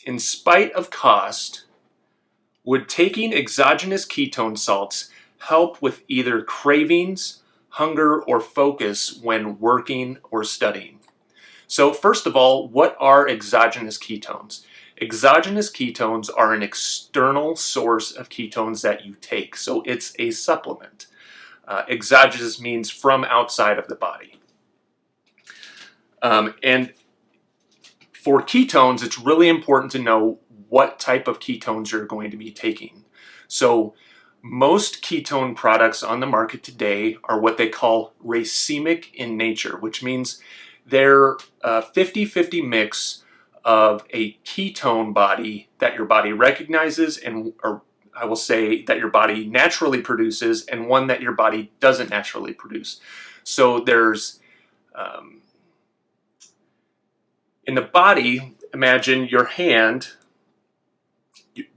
in spite of cost, would taking exogenous ketone salts help with either cravings, hunger, or focus when working or studying? So first of all, what are exogenous ketones? Exogenous ketones are an external source of ketones that you take, so it's a supplement. Exogenous means from outside of the body. And for ketones, it's really important to know what type of ketones you're going to be taking. So most ketone products on the market today are what they call racemic in nature, which means they're a 50-50 mix of a ketone body that your body recognizes, and or I will say that your body naturally produces, and one that your body doesn't naturally produce. So there's in the body, imagine your hand,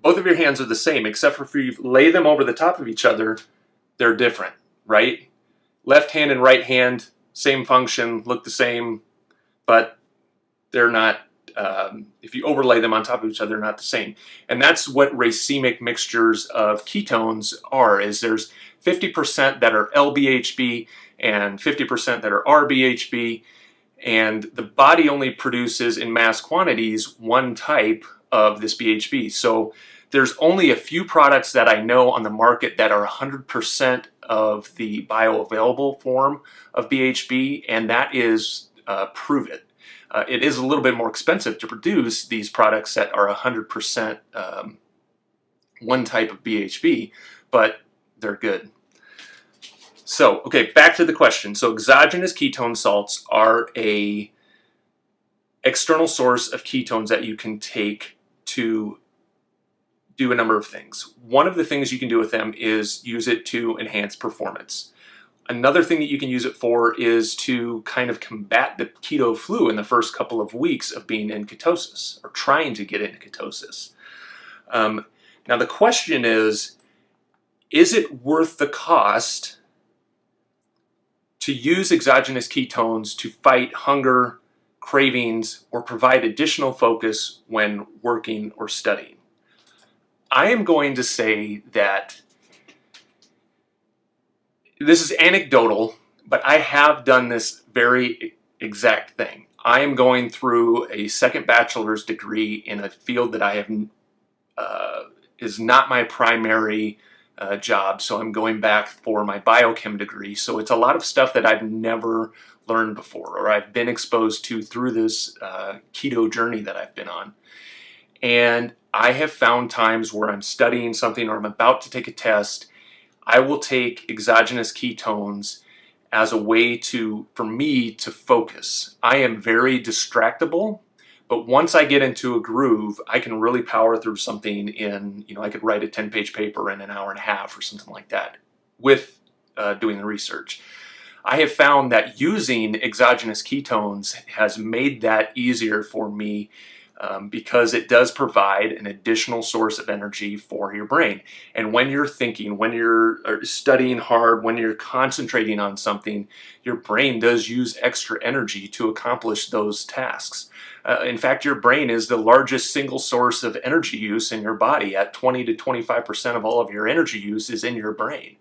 both of your hands are the same, except for if you lay them over the top of each other, they're different, right? Left hand and right hand, same function, look the same, but they're not, if you overlay them on top of each other, they're not the same. And that's what racemic mixtures of ketones are, is there's 50% that are LBHB and 50% that are RBHB, and the body only produces in mass quantities one type of this BHB. So there's only a few products that I know on the market that are 100% of the bioavailable form of BHB, and that is Prove It. It is a little bit more expensive to produce these products that are 100% one type of BHB, but they're good. So, okay, back to the question. So exogenous ketone salts are a external source of ketones that you can take to do a number of things. One of the things you can do with them is use it to enhance performance. Another thing that you can use it for is to kind of combat the keto flu in the first couple of weeks of being in ketosis, or trying to get into ketosis. Now the question is it worth the cost to use exogenous ketones to fight hunger, cravings, or provide additional focus when working or studying? I am going to say that this is anecdotal, but I have done this very exact thing. I am going through a second bachelor's degree in a field that I have is not my primary job, so I'm going back for my biochem degree. So it's a lot of stuff that I've never learned before, or I've been exposed to through this keto journey that I've been on. And I have found times where I'm studying something or I'm about to take a test, I will take exogenous ketones as a way for me to focus. I am very distractible, but once I get into a groove, I can really power through something in, I could write a 10-page paper in an hour and a half or something like that with doing the research. I have found that using exogenous ketones has made that easier for me because it does provide an additional source of energy for your brain. And when you're thinking, when you're studying hard, when you're concentrating on something, your brain does use extra energy to accomplish those tasks. In fact, your brain is the largest single source of energy use in your body. At 20 to 25% of all of your energy use is in your brain.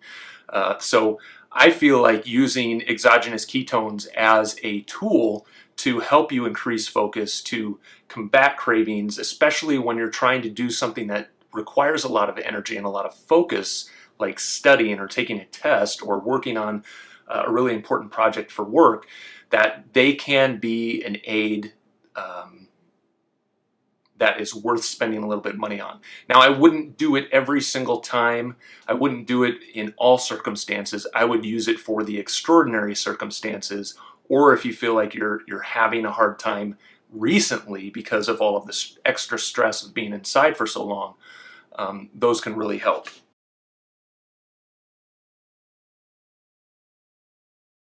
So I feel like using exogenous ketones as a tool to help you increase focus, to combat cravings, especially when you're trying to do something that requires a lot of energy and a lot of focus, like studying or taking a test or working on a really important project for work, that they can be an aid that is worth spending a little bit of money on. Now, I wouldn't do it every single time. I wouldn't do it in all circumstances. I would use it for the extraordinary circumstances, or if you feel like you're having a hard time recently because of all of this extra stress of being inside for so long, those can really help.